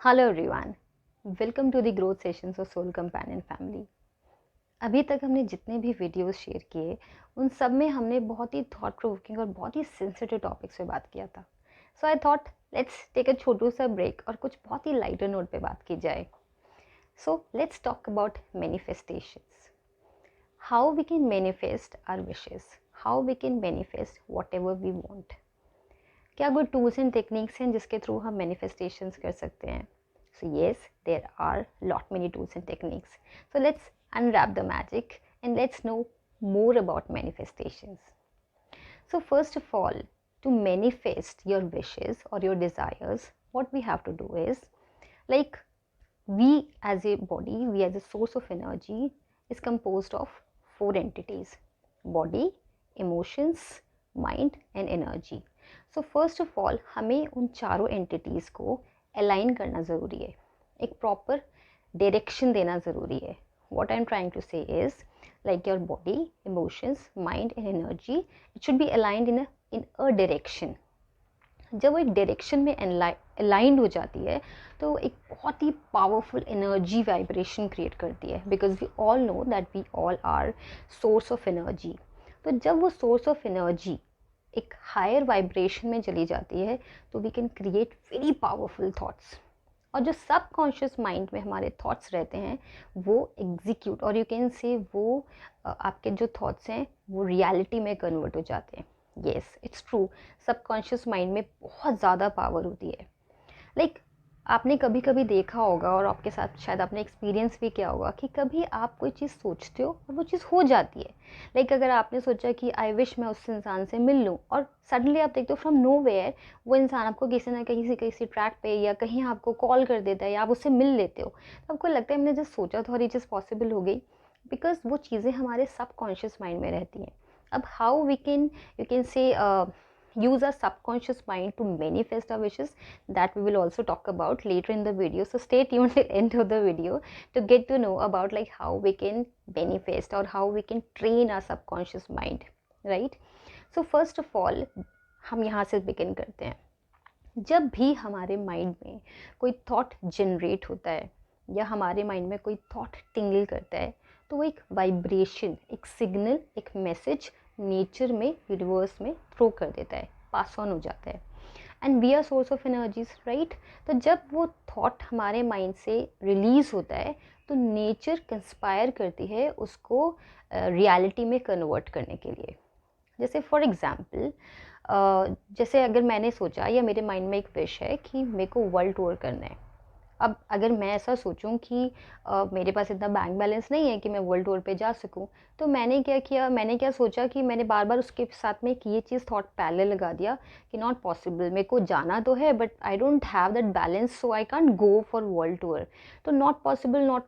Hello everyone, welcome to the growth sessions of soul companion family. अभी तक हमने जितने भी वीडियोस शेयर किए उन सब में हमने बहुत ही थॉट प्रोवोकिंग और बहुत ही सेंसिटिव टॉपिक्स पे बात किया था। So I thought let's take a छोटू सा ब्रेक और कुछ बहुत ही लाइटर नोट पे बात की जाए। So let's talk about manifestations, how we can manifest our wishes, how we can manifest whatever we want. क्या कोई टूल्स एंड टेक्निक्स हैं जिसके थ्रू हम मैनिफेस्टेशंस कर सकते हैं? So yes, there are lot many tools and techniques. So let's unwrap the magic and let's know more about manifestations. So first of all, to manifest your wishes or your desires, what we have to do is, like, we as a body, we as a source of energy is composed of four entities: body, emotions, mind and energy. So first of all, हमें उन चारों entities को align करना ज़रूरी है, एक proper direction देना ज़रूरी है. What I'm trying to say is, like your body, emotions, mind and energy, it should be aligned in a direction. जब वो एक डायरेक्शन में अलाइंड हो जाती है तो वो एक बहुत ही पावरफुल एनर्जी वाइब्रेशन क्रिएट करती है, because we all know that we all are source of energy. तो जब वो सोर्स ऑफ एनर्जी एक हायर वाइब्रेशन में चली जाती है तो we can create very powerful thoughts. और जो सबकॉन्शियस माइंड में हमारे थॉट्स रहते हैं वो एग्जीक्यूट, और यू कैन से वो आपके जो थॉट्स हैं वो रियलिटी में कन्वर्ट हो जाते हैं. Yes, it's true, subconscious mind में बहुत ज़्यादा पावर होती है. लाइक आपने कभी कभी देखा होगा और आपके साथ शायद आपने एक्सपीरियंस भी किया होगा कि कभी आप कोई चीज़ सोचते हो और वो चीज़ हो जाती है. लाइक अगर आपने सोचा कि आई विश मैं उस इंसान से मिल लूँ और सडनली आप देखते हो फ्रॉम नो वेयर वो इंसान आपको किसी ना कहीं से किसी ट्रैक पे या कहीं आपको कॉल कर देता है या आप उससे मिल लेते हो, तो आपको लगता है मैंने जस्ट सोचा था और ये चीज़ पॉसिबल हो गई, बिकॉज वो चीज़ें हमारे सबकॉन्शियस माइंड में रहती हैं. अब how we can, you can say, use our subconscious mind to manifest our wishes, that we will also talk about later in the video. So stay tuned till end of the video to get to know about like how we can manifest or how we can train our subconscious mind, right? So first of all, हम यहाँ से begin करते हैं. जब भी हमारे mind में कोई थॉट जनरेट होता है या हमारे माइंड में कोई थॉट टिंगल करता है तो वो एक वाइब्रेशन, एक सिग्नल, एक मैसेज नेचर में, यूनिवर्स में थ्रो कर देता है, पास ऑन हो जाता है. And we are source of energies, right? तो जब वो थॉट हमारे माइंड से रिलीज होता है तो नेचर कंस्पायर करती है उसको रियलिटी में कन्वर्ट करने के लिए. जैसे फॉर एग्ज़ाम्पल, जैसे अगर मैंने सोचा या मेरे माइंड में एक विश है कि मेरे को वर्ल्ड टूर करना है. अब अगर मैं ऐसा सोचूं कि मेरे पास इतना बैंक बैलेंस नहीं है कि मैं वर्ल्ड टूर पे जा सकूं, तो मैंने क्या किया, मैंने क्या सोचा कि मैंने बार बार उसके साथ में एक ये चीज़ थॉट पहले लगा दिया कि नॉट पॉसिबल, मेरे को जाना तो है but I don't have that balance so I can't go for world tour. तो नॉट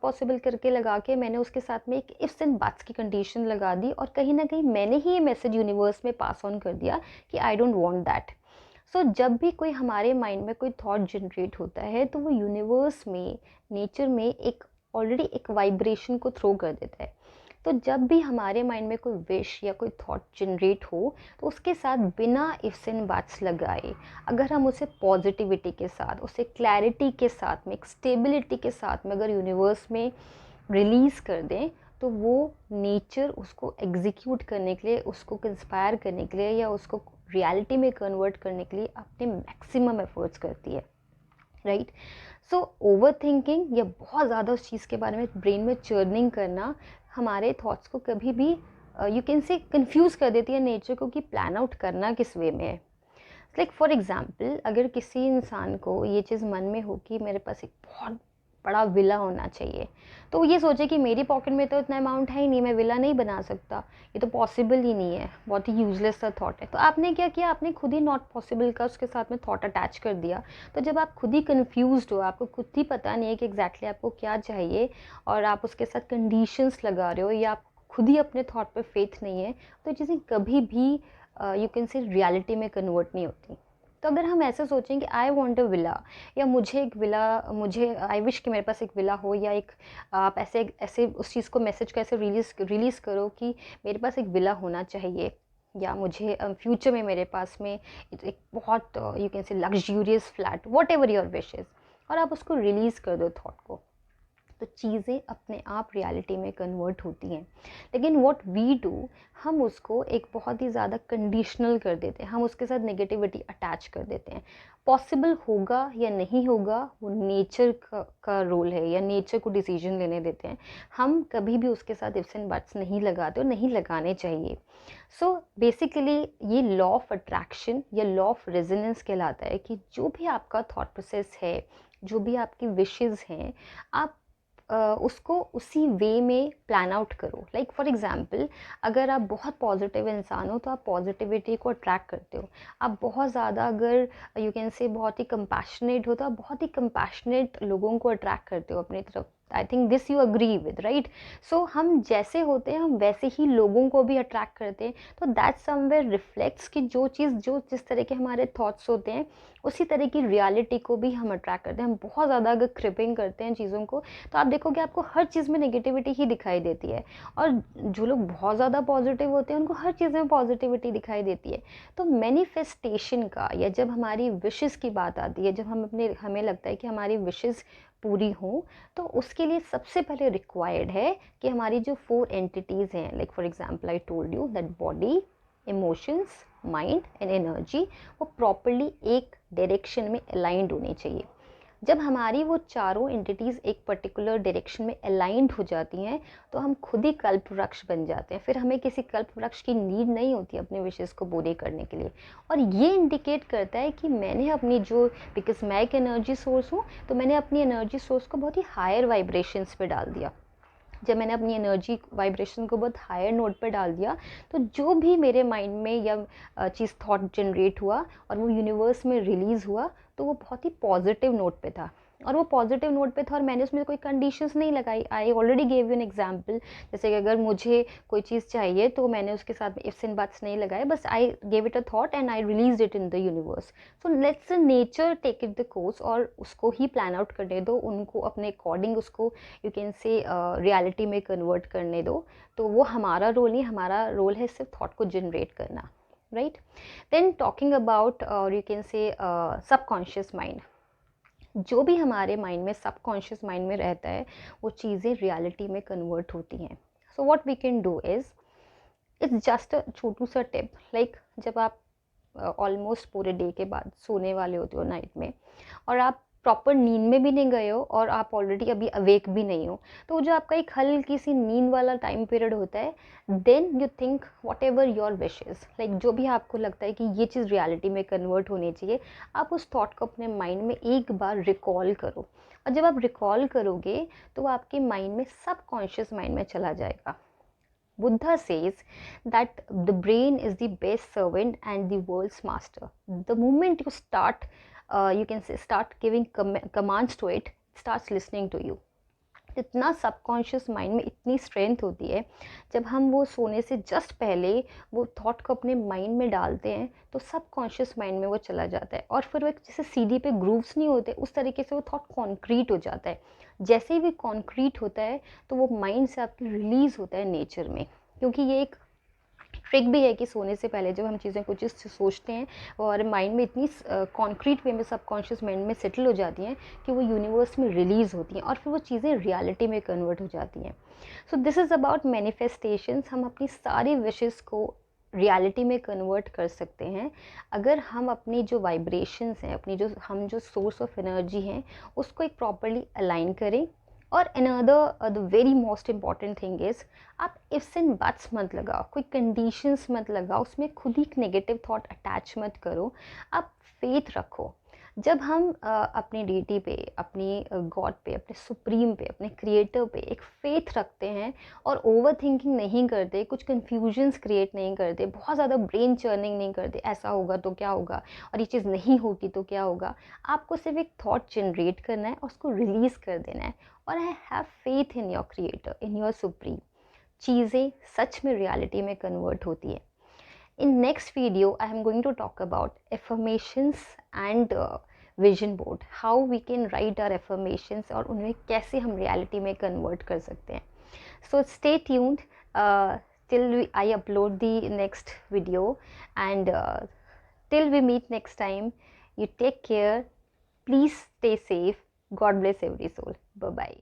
पॉसिबल करके लगा के मैंने उसके साथ में एक इफ्स एंड बट्स की कंडीशन लगा दी और कहीं ना कहीं मैंने ही ये मैसेज यूनिवर्स में पास ऑन कर दिया कि आई डोंट वॉन्ट दैट. सो जब भी कोई हमारे माइंड में कोई थॉट जनरेट होता है तो वो यूनिवर्स में, नेचर में एक ऑलरेडी एक वाइब्रेशन को थ्रो कर देता है. तो जब भी हमारे माइंड में कोई विश या कोई थॉट जनरेट हो तो उसके साथ बिना इफ्स एंड बट्स लगाए अगर हम उसे पॉजिटिविटी के साथ, उसे क्लैरिटी के साथ में, एक स्टेबिलिटी के साथ में अगर यूनिवर्स में रिलीज़ कर दें तो वो नेचर उसको एग्जीक्यूट करने के लिए, उसको कंस्पायर करने के लिए या उसको रियलिटी में कन्वर्ट करने के लिए अपने मैक्सिमम एफर्ट्स करती है, राइट? सो ओवर थिंकिंग या बहुत ज़्यादा उस चीज़ के बारे में ब्रेन में चर्निंग करना हमारे थॉट्स को कभी भी यू कैन से कंफ्यूज कर देती है नेचर को कि प्लान आउट करना किस वे में है. लाइक फॉर एग्जाम्पल, अगर किसी इंसान को ये चीज़ मन में हो कि मेरे पास एक बहुत बड़ा विला होना चाहिए, तो वो ये सोचे कि मेरी पॉकेट में तो इतना अमाउंट है ही नहीं, मैं विला नहीं बना सकता, ये तो पॉसिबल ही नहीं है, बहुत ही यूजलेस सा थॉट है. तो आपने क्या किया, आपने खुद ही नॉट पॉसिबल का उसके साथ में थॉट अटैच कर दिया. तो जब आप खुद ही कन्फ्यूज्ड हो, आपको खुद ही पता नहीं है कि एग्जैक्टली आपको क्या चाहिए और आप उसके साथ कंडीशंस लगा रहे हो या आप खुद ही अपने थॉट पे फेथ नहीं है, तो ये चीज़ें कभी भी यू कैन से रियलिटी में कन्वर्ट नहीं होती. तो अगर हम ऐसे सोचें कि आई वॉन्ट अ विला या मुझे एक विला, मुझे आई विश कि मेरे पास एक विला हो, या एक आप ऐसे ऐसे उस चीज़ को, मैसेज को ऐसे रिलीज़ करो कि मेरे पास एक विला होना चाहिए, या मुझे फ्यूचर में मेरे पास में एक बहुत यू कैन से luxurious flat, what ever your wish is. और आप उसको रिलीज़ कर दो थॉट को, तो चीज़ें अपने आप रियलिटी में कन्वर्ट होती हैं। लेकिन व्हाट वी डू, हम उसको एक बहुत ही ज़्यादा कंडीशनल कर देते हैं, हम उसके साथ नेगेटिविटी अटैच कर देते हैं। पॉसिबल होगा या नहीं होगा वो नेचर का रोल है, या नेचर को डिसीजन लेने देते हैं। हम कभी भी उसके साथ इफ्स एंड बट्स नहीं लगाते और नहीं लगाने चाहिए। सो बेसिकली ये लॉ ऑफ अट्रैक्शन या लॉ ऑफ रेजोनेंस कहलाता है कि जो भी आपका थॉट प्रोसेस है, जो भी आपकी विशेज़ हैं, आप उसको उसी वे में प्लान आउट करो। लाइक फॉर एग्जांपल, अगर आप बहुत पॉजिटिव इंसान हो तो आप पॉजिटिविटी को अट्रैक्ट करते हो। आप बहुत ज़्यादा अगर यू कैन से बहुत ही कंपैशनेट हो तो आप बहुत ही कंपैशनेट लोगों को अट्रैक्ट करते हो अपनी तरफ। I think this you agree with, right? So हम जैसे होते हैं हम वैसे ही लोगों को भी अट्रैक्ट करते हैं। तो दैट समवेयर रिफ्लेक्ट्स कि जो चीज़ जो जिस तरह के हमारे थॉट्स होते हैं उसी तरह की रियलिटी को भी हम अट्रैक्ट करते हैं। हम बहुत ज़्यादा अगर क्रिपिंग करते हैं चीज़ों को तो आप देखोगे आपको हर चीज़ में नेगेटिविटी ही दिखाई देती है, और जो लोग बहुत ज़्यादा पॉजिटिव होते हैं उनको हर चीज़ में पॉजिटिविटी दिखाई देती है। तो मैनिफेस्टेशन का, या जब हमारी विशेस की बात आती है, जब हमें लगता है कि हमारी विशेस पूरी हों, तो उसके लिए सबसे पहले रिक्वायर्ड है कि हमारी जो 4 एंटिटीज़ हैं, like for example I told you that body, emotions, mind and energy, वो प्रॉपरली एक डायरेक्शन में अलाइंड होनी चाहिए। जब हमारी वो चारों एंटिटीज़ एक पर्टिकुलर डायरेक्शन में अलाइंड हो जाती हैं तो हम खुद ही कल्प वृक्ष बन जाते हैं। फिर हमें किसी कल्प वृक्ष की नीड नहीं होती अपने विशेष को पूरे करने के लिए। और ये इंडिकेट करता है कि मैंने अपनी जो, बिकॉज मैं एक एनर्जी सोर्स हूँ, तो मैंने अपनी एनर्जी सोर्स को बहुत ही हायर वाइब्रेशंस पे डाल दिया। जब मैंने अपनी एनर्जी वाइब्रेशन को बहुत हायर नोट पर डाल दिया, तो जो भी मेरे माइंड में या चीज़ थॉट जनरेट हुआ और वो यूनिवर्स में रिलीज़ हुआ, तो वो बहुत ही पॉजिटिव नोट पे था। और वो पॉजिटिव नोट पे था और मैंने उसमें कोई कंडीशंस नहीं लगाई। I already gave you an example, जैसे कि अगर मुझे कोई चीज़ चाहिए तो मैंने उसके साथ में इफ्स एंड बट्स नहीं लगाए, बस I gave it a thought and I release it in the universe. So let's nature take it the course, और उसको ही प्लान आउट करने दो, उनको अपने अकॉर्डिंग उसको यू कैन से रियलिटी में कन्वर्ट करने दो। तो वो हमारा रोल नहीं, हमारा रोल है सिर्फ थॉट को जनरेट करना, राइट? देन टॉकिंग अबाउट, और यू कैन से सबकॉन्शियस माइंड, जो भी हमारे माइंड में, सबकॉन्शियस माइंड में रहता है, वो चीज़ें रियलिटी में कन्वर्ट होती हैं। So what we can do is, it's just a छोटू सा टिप। लाइक जब आप ऑलमोस्ट पूरे डे के बाद सोने वाले होते हो नाइट में, और आप प्रॉपर नींद में भी नहीं गए हो और आप ऑलरेडी अभी अवेक भी नहीं हो, तो जो आपका एक हल्की सी नींद वाला टाइम पीरियड होता है, then you think whatever your wishes, like जो भी आपको लगता है कि ये चीज़ रियलिटी में कन्वर्ट होनी चाहिए, आप उस थॉट को अपने माइंड में एक बार रिकॉल करो। और जब आप रिकॉल करोगे तो वो आपके माइंड में, सबकॉन्शियस माइंड में चला जाएगा। Buddha says that the brain is the best servant and the world's master. The moment you start, you can say, start giving commands to it, it starts listening to you. इतना subconscious mind में इतनी strength होती है, जब हम वो सोने से जस्ट पहले वो थॉट को अपने माइंड में डालते हैं तो सबकॉन्शियस माइंड में वो चला जाता है, और फिर वो एक जैसे सीडी पे ग्रूव्स नहीं होते उस तरीके से वो थॉट कॉन्क्रीट हो जाता है। जैसे ही भी कॉन्क्रीट होता है तो वो माइंड से आपकी रिलीज़ होता है नेचर में। क्योंकि ये एक ट्रिक भी है कि सोने से पहले जब हम चीज़ें कुछ सोचते हैं और माइंड में इतनी कॉन्क्रीट वे में, सबकॉन्शियस माइंड में सेटल हो जाती हैं कि वो यूनिवर्स में रिलीज़ होती हैं और फिर वो चीज़ें रियलिटी में कन्वर्ट हो जाती हैं। So this is about manifestations. हम अपनी सारी विशेस को रियलिटी में कन्वर्ट कर सकते हैं अगर हम अपनी जो वाइब्रेशंस हैं, अपनी जो सोर्स ऑफ एनर्जी हैं, उसको एक प्रॉपरली अलाइन करें। और another the very most important thing is, आप इफ्स एंड बट्स मत लगाओ, कोई कंडीशंस मत लगाओ, उसमें खुद ही एक नेगेटिव थॉट अटैच मत करो। आप फेथ रखो। जब हम अपनी डीटी पे, अपनी गॉड पे, अपने सुप्रीम पे, अपने क्रिएटर पे एक फेथ रखते हैं और ओवर थिंकिंग नहीं करते, कुछ कन्फ्यूजन्स क्रिएट नहीं करते, बहुत ज़्यादा ब्रेन चर्निंग नहीं करते, ऐसा होगा तो क्या होगा और ये चीज़ नहीं होगी तो क्या होगा, आपको सिर्फ एक थॉट जनरेट करना है और उसको रिलीज़ कर देना है। और I have faith in your creator, in your supreme. चीज़ें सच में रियलिटी में कन्वर्ट होती है। In next video, I am going to talk about affirmations and vision board. How we can write our affirmations और उन्हें कैसे हम reality में convert कर सकते हैं. So stay tuned till I upload the next video, and till we meet next time, you take care. Please stay safe. God bless every soul. Bye bye.